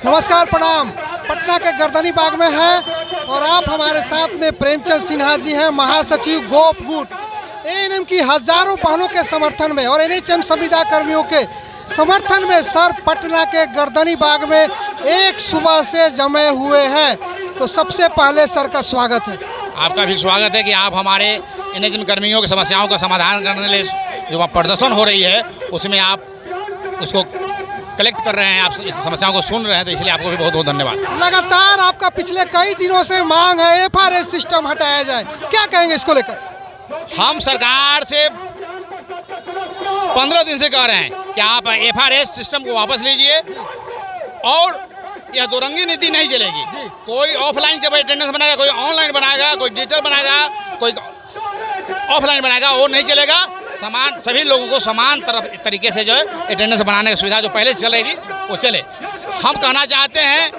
नमस्कार, प्रणाम। पटना के गर्दनी बाग में है और आप हमारे साथ में प्रेमचंद सिन्हा जी हैं, महासचिव गोप गुट। एएनएम की हजारों बहनों के समर्थन में और एनएचएम संविदा कर्मियों के समर्थन में सर पटना के गर्दनी बाग में एक सुबह से जमे हुए हैं। तो सबसे पहले सर का स्वागत है। आपका भी स्वागत है कि आप हमारे एनएचएम कर्मियों की समस्याओं का समाधान करने के लिए जो प्रदर्शन हो रही है उसमें आप उसको कलेक्ट कर रहे हैं, आप इस समस्याओं को सुन रहे हैं, तो इसलिए आपको भी बहुत बहुत धन्यवाद। लगातार आपका पिछले कई दिनों से मांग है एफआरएस सिस्टम हटाया जाए, क्या कहेंगे इसको लेकर? हम सरकार से 15 दिन से कह रहे हैं कि आप एफआरएस सिस्टम को वापस लीजिए और यह दोरंगी नीति नहीं चलेगी। कोई ऑफलाइन जब अटेंडेंस बनाएगा, कोई ऑनलाइन बनाएगा, कोई डिजिटल बनाएगा, कोई ऑफलाइन बनाएगा, वो नहीं चलेगा। समान सभी लोगों को समान तरीके से जो है अटेंडेंस बनाने की सुविधा जो पहले से चल रही थी वो चले। हम कहना चाहते हैं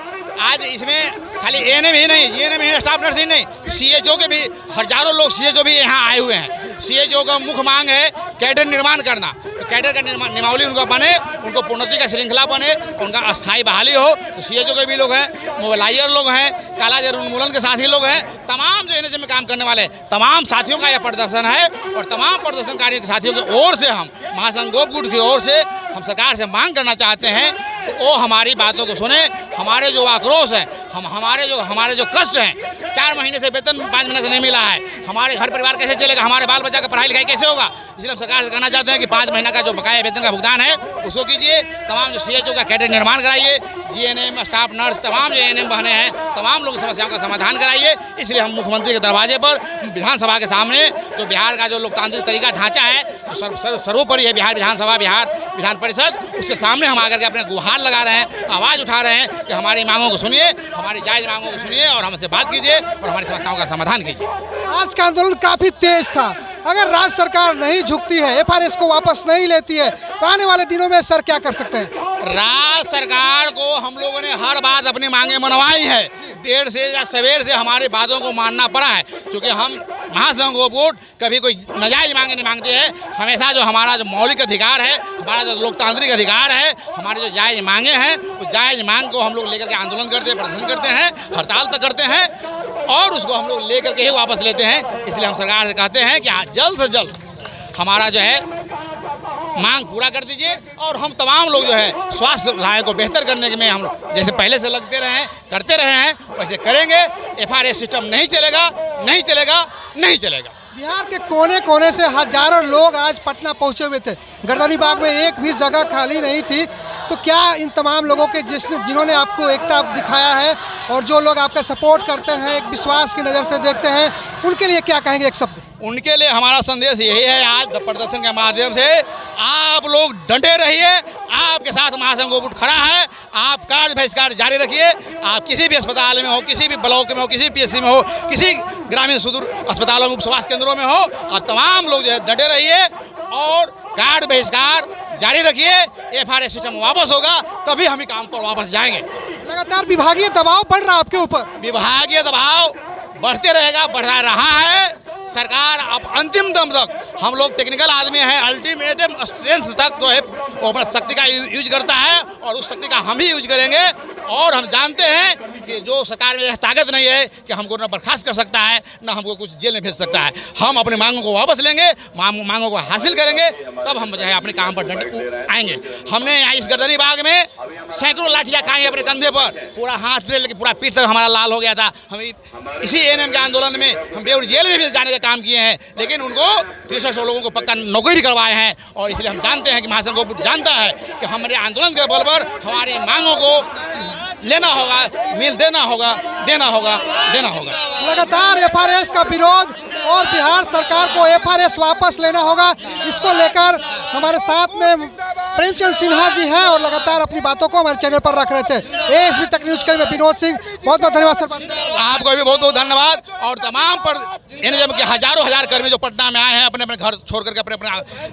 आज इसमें खाली एएनएम ही नहीं, जीएनएम ही, स्टाफ नर्स ही नहीं, सीएचओ के भी हजारों लोग सीएचओ भी यहाँ आए हुए हैं। सीएचओ का मुख्य मांग है कैडर निर्माण करना, कैडर का नियमावली उनका बने, उनको प्रोन्नति का श्रृंखला बने, उनका अस्थायी बहाली हो। तो सीएचओ के भी लोग हैं, मोबाइलाइजर लोग हैं, कालाजार उन्मूलन के साथी लोग हैं, तमाम जो एनएचएम में काम करने वाले तमाम साथियों का यह प्रदर्शन है। और तमाम प्रदर्शनकारी साथियों की ओर से हम महासंघ गोप गुट की ओर से हम सरकार से मांग करना चाहते हैं कि वो हमारी बातों को सुने। हमारे जो आक्रोश हैं, हमारे जो कष्ट हैं, 4 महीने से वेतन 5 महीने से नहीं मिला है, हमारे घर परिवार कैसे चलेगा, हमारे बाल बच्चा का पढ़ाई लिखाई कैसे होगा, इसलिए हम सरकार से कहना चाहते हैं कि 5 महीना का जो बकाया वेतन का भुगतान है उसको कीजिए। तमाम जो सीएचओ का कैडर निर्माण कराइए, जीएनएम, स्टाफ नर्स, तमाम जो एएनएम बहनें हैं, तमाम लोगों की समस्याओं का समाधान कराइए। इसलिए हम मुख्यमंत्री के दरवाजे पर विधानसभा के सामने जो बिहार का जो लोकतांत्रिक तरीका ढांचा है जो सर्वोपरि है, बिहार विधानसभा, बिहार विधान परिषद, उसके सामने हम आकर के अपने गुहार लगा रहे हैं, आवाज़ उठा रहे हैं कि हमारी मांगों को सुनिए, हमारी जायज़ मांगों को सुनिए और हमसे बात कीजिए और हमारी समस्याओं का समाधान कीजिए। आज का आंदोलन काफी तेज था। अगर राज्य सरकार नहीं झुकती है, एफआरएस को वापस नहीं लेती है, तो आने वाले दिनों में सर क्या कर सकते हैं? राज्य सरकार को हम लोगों ने हर बात अपनी मांगे मनवाई है। देर से या सवेर से हमारी बातों को मानना पड़ा है, क्योंकि हम महासंघ गोप गुट कभी कोई नाजायज मांगे नहीं मांगते हैं। हमेशा जो हमारा जो मौलिक अधिकार है, हमारा जो लोकतांत्रिक अधिकार है, हमारे जो जायज मांगे हैं, उस जायज मांग को हम लोग लेकर के आंदोलन करते हैं, प्रदर्शन करते हैं, हड़ताल तक करते हैं और उसको हम लोग लेकर के ही वापस लेते हैं। इसलिए हम सरकार से कहते हैं कि जल्द से जल्द हमारा जो है मांग पूरा कर दीजिए और हम तमाम लोग जो है स्वास्थ्य सुविधाओं को बेहतर करने में हम जैसे पहले से लगते रहे हैं, करते रहे हैं, वैसे करेंगे। एफआरएस सिस्टम नहीं चलेगा, नहीं चलेगा, नहीं चलेगा। बिहार के कोने कोने से हजारों लोग आज पटना पहुंचे हुए थे। गर्दनी बाग में एक भी जगह खाली नहीं थी। तो क्या इन तमाम लोगों के जिन्होंने आपको एकता दिखाया है और जो लोग आपका सपोर्ट करते हैं, एक विश्वास की नज़र से देखते हैं, उनके लिए क्या कहेंगे एक शब्द? उनके लिए हमारा संदेश यही है, आज प्रदर्शन के माध्यम से आप लोग डटे रहिए, आपके साथ महासंघ गोप गुट खड़ा है। आप कार्य बहिष्कार जारी रखिए। आप किसी भी अस्पताल में हो, किसी भी ब्लॉक में हो, किसी पीएचसी में हो, किसी ग्रामीण सुदूर अस्पतालों में, स्वास्थ्य केंद्रों में हो, आप तमाम लोग जो है डटे रहिए और कार्य बहिष्कार जारी रखिए। एफआरएस सिस्टम वापस होगा तभी हम काम पर वापस जाएंगे। लगातार विभागीय दबाव बढ़ रहा है आपके ऊपर? विभागीय दबाव बढ़ते रहेगा, बढ़ रहा है। सरकार अब अंतिम दम तक, हम लोग टेक्निकल आदमी हैं, अल्टीमेटम स्ट्रेंथ तक जो है वो अपना शक्ति का यूज करता है और उस शक्ति का हम ही यूज करेंगे। और हम जानते हैं कि जो सरकार में यह ताकत नहीं है कि हमको न बर्खास्त कर सकता है, न हमको कुछ जेल में भेज सकता है। हम अपनी मांगों को वापस लेंगे, मांगों को हासिल करेंगे, तब हम जो है अपने काम पर आएंगे। हमने इस गर्दनी बाग में सैकड़ों लाठियाँ खाई अपने कंधे पर, पूरा हाथ से लेकर पूरा पीठ तक हमारा लाल हो गया था। हम इसी एएनएम के आंदोलन में हम बेउर जेल में भी जाने का काम किए हैं, लेकिन उनको 63 लोगों को पक्का नौकरी करवाए हैं। और इसलिए हम जानते हैं कि महासंघ गोप गुट जानता है कि हमारे आंदोलन के बल पर हमारी मांगों को लेना होगा, देना होगा। लगातार एफआरएस का विरोध और बिहार सरकार को एफआरएस वापस लेना होगा, इसको लेकर हमारे साथ में प्रेमचंद सिन्हा जी हैं और लगातार अपनी बातों को हमारे चैनल पर रख रहे थे। एएसबी तक न्यूज़ के में विनोद सिंह, बहुत बहुत धन्यवाद सर। आपको भी बहुत बहुत धन्यवाद। और तमाम पर एनएचएम के हजारों हजार कर्मी जो पटना में आए हैं अपने अपने घर छोड़ करके अपने,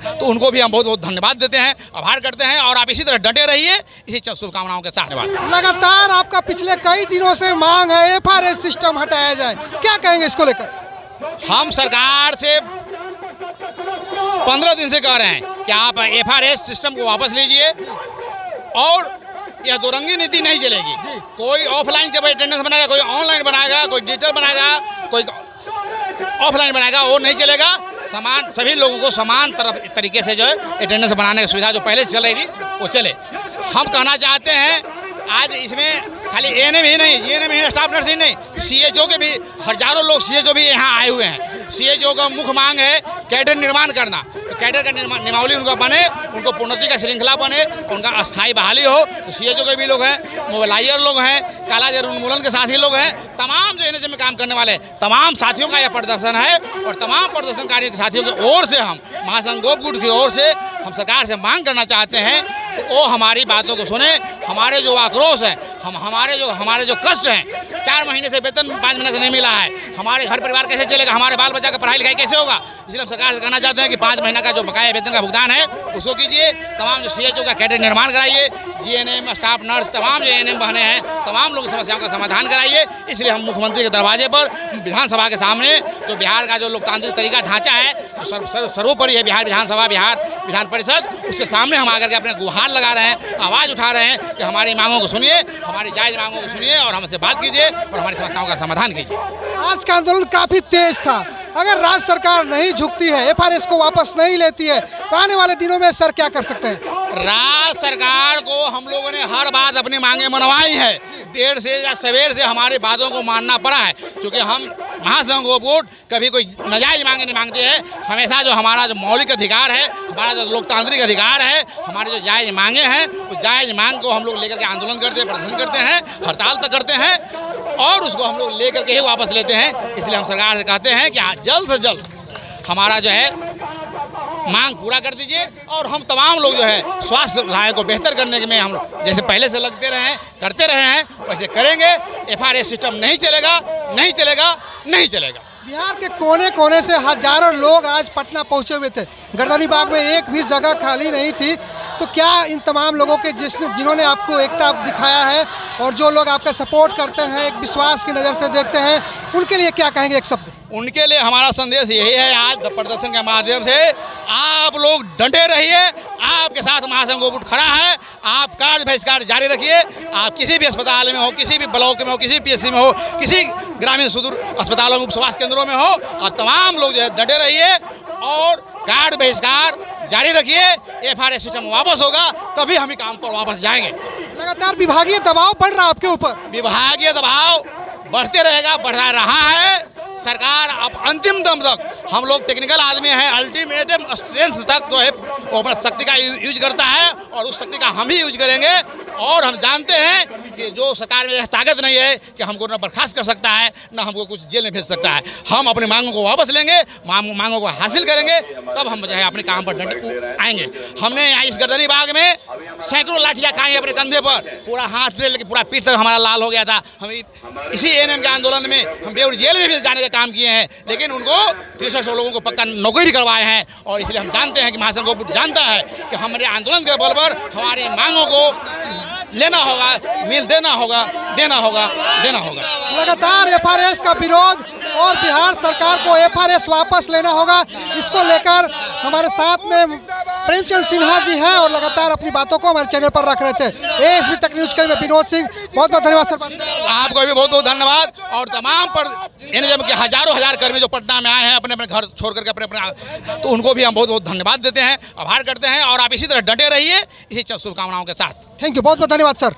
तो उनको भी हम बहुत बहुत धन्यवाद देते हैं, आभार करते हैं। और आप इसी तरह डटे रहिए, इसी शुभकामनाओं के साथ। लगातार आपका पिछले कई दिनों से मांग है एफआरएस सिस्टम हटाया जाए, क्या कहेंगे इसको लेकर? हम सरकार से 15 दिन से कह रहे हैं कि आप एफआरएस सिस्टम को वापस लीजिए और यह दोरंगी नीति नहीं चलेगी। कोई ऑफलाइन जब अटेंडेंस बनाएगा, कोई ऑनलाइन बनाएगा, कोई डिजिटल बनाएगा, कोई ऑफलाइन बनाएगा, वो नहीं चलेगा। समान सभी लोगों को समान तरीके से जो है अटेंडेंस बनाने की सुविधा जो पहले से चल रही थी वो चले। हम कहना चाहते हैं आज इसमें खाली एएनएम ही नहीं, जीएनएम ही, स्टाफ नर्स ही नहीं, सीएचओ के भी हजारों लोग सीएचओ भी यहाँ आए हुए हैं। सीएचओ का मुख्य मांग है कैडर निर्माण करना, तो कैडर का नियमावली उनका बने, उनको प्रोन्नति का श्रृंखला बने, उनका अस्थायी बहाली हो। तो सीएचओ के भी लोग हैं, मोबाइलाइजर लोग हैं, कालाजार उन्मूलन के साथी लोग हैं, तमाम जो एनएचएम में काम करने वाले तमाम साथियों का यह प्रदर्शन है। और तमाम प्रदर्शनकारी साथियों की ओर से हम महासंघ गोपगुट की ओर से हम सरकार से मांग करना चाहते हैं कि वो हमारी बातों को सुने। हमारे जो आक्रोश हैं, हमारे जो कष्ट हैं, 4 महीने से वेतन 5 महीने से नहीं मिला है, हमारे घर परिवार कैसे चलेगा, हमारे बाल बच्चा का पढ़ाई लिखाई कैसे होगा। इसलिए हम सरकार से कहना चाहते हैं कि 5 महीना का जो बकाया वेतन का भुगतान है उसको कीजिए। तमाम जो सीएचओ का कैडर निर्माण कराइए, जीएनएम, स्टाफ नर्स, तमाम जो एएनएम बहने हैं, तमाम लोगों की समस्याओं का समाधान कराइए। इसलिए हम मुख्यमंत्री के दरवाजे पर विधानसभा के सामने जो बिहार का जो लोकतांत्रिक तरीका ढांचा है, जो सर्वोपरि है बिहार विधानसभा, बिहार विधान परिषद, उसके सामने हम आकर के अपने गुहार लगा रहे हैं, आवाज़ उठा रहे हैं कि हमारी मांगों को सुनिए, हमारी जायज़ मांगों को सुनिए और हमसे बात कीजिए और हमारी समस्याओं का समाधान कीजिए। आज का आंदोलन काफी तेज था। अगर राज्य सरकार नहीं झुकती है, एफआरएस को वापस नहीं लेती है, तो आने वाले दिनों में सर क्या कर सकते हैं? राज्य सरकार को हम लोगों ने हर बात अपनी मांगे मनवाई है। देर से या सवेर से हमारी बातों को मानना पड़ा है, क्योंकि हम महासंघ गोपगुट कभी कोई नाजायज मांगे नहीं मांगते हैं। हमेशा जो हमारा जो मौलिक अधिकार है, हमारा जो लोकतांत्रिक अधिकार है, हमारे जो जायज मांगे हैं, उस जायज मांग को हम लोग लेकर के आंदोलन करते हैं, प्रदर्शन करते हैं, हड़ताल तक करते हैं और उसको हम लोग लेकर के ही वापस लेते हैं। इसलिए हम सरकार से कहते हैं कि जल्द से जल्द हमारा जो है मांग पूरा कर दीजिए और हम तमाम लोग जो है स्वास्थ्य सुविधाओं को बेहतर करने में हम जैसे पहले से लगते रहे हैं, करते रहे हैं, वैसे करेंगे। एफआरएस सिस्टम नहीं चलेगा, नहीं चलेगा, नहीं चलेगा। बिहार के कोने कोने से हजारों लोग आज पटना पहुंचे हुए थे। गर्दनी बाग में एक भी जगह खाली नहीं थी। तो क्या इन तमाम लोगों के जिन्होंने आपको एकता दिखाया है और जो लोग आपका सपोर्ट करते हैं, एक विश्वास की नज़र से देखते हैं, उनके लिए क्या कहेंगे एक शब्द? उनके लिए हमारा संदेश यही है, आज प्रदर्शन के माध्यम से आप लोग डटे रहिए, आपके साथ महासंघ गोपगुट खड़ा है। आप कार्य बहिष्कार जारी रखिए। आप किसी भी अस्पताल में हो, किसी भी ब्लॉक में हो, किसी पीएचसी में हो, किसी ग्रामीण सुदूर अस्पतालों में, उप स्वास्थ्य केंद्रों में हो, और तमाम लोग जो है डटे रहिए और कार्य बहिष्कार जारी रखिए। एफआरएस सिस्टम वापस होगा तभी हम ही काम पर वापस जाएंगे। लगातार विभागीय दबाव पड़ रहा आपके ऊपर? विभागीय दबाव बढ़ते रहेगा, बढ़ा रहा है। सरकार अब अंतिम दम तक, हम लोग टेक्निकल आदमी हैं, अल्टीमेट स्ट्रेंथ तक जो है वो अपना शक्ति का यूज करता है और उस शक्ति का हम ही यूज करेंगे। और हम जानते हैं कि जो सरकार में यह ताकत नहीं है कि हमको न बर्खास्त कर सकता है, न हमको कुछ जेल में भेज सकता है। हम अपनी मांगों को वापस लेंगे, मांगों को हासिल करेंगे, तब हम जो है अपने काम पर डटे आएंगे। हमने यहाँ इस गर्दनी बाग में सैकड़ों लाठियाँ खाई अपने कंधे पर, पूरा हाथ से लेकर पूरा पीठ तक हमारा लाल हो गया था। हम इसी एएनएम के आंदोलन में हम बेउर जेल में भी जाने का काम किए हैं, लेकिन उनको 63 लोगों को पक्का नौकरी भी करवाए हैं। और इसलिए हम जानते हैं कि महासंघ गोपगुट जानता है कि हमारे आंदोलन के बल पर हमारी मांगों को लेना होगा, मिल देना होगा, देना होगा, देना होगा। लगातार एफआरएस का विरोध और बिहार सरकार को एफआरएस वापस लेना होगा, इसको लेकर हमारे साथ में प्रेमचंद सिन्हा जी हैं और लगातार अपनी बातों को हमारे चैनल पर रख रहे थे। एएसपी तक न्यूज के लिए विनोद सिंह, बहुत बहुत धन्यवाद सर। आपको भी बहुत बहुत धन्यवाद। और तमाम पर एनएचएम के हजारों हजार कर्मी जो पटना में आए हैं अपने अपने घर छोड़ करके अपने, तो उनको भी हम बहुत बहुत धन्यवाद देते हैं, आभार करते हैं। और आप इसी तरह डटे रहिए, इसी शुभकामनाओं के साथ। थैंक यू, बहुत बहुत धन्यवाद सर।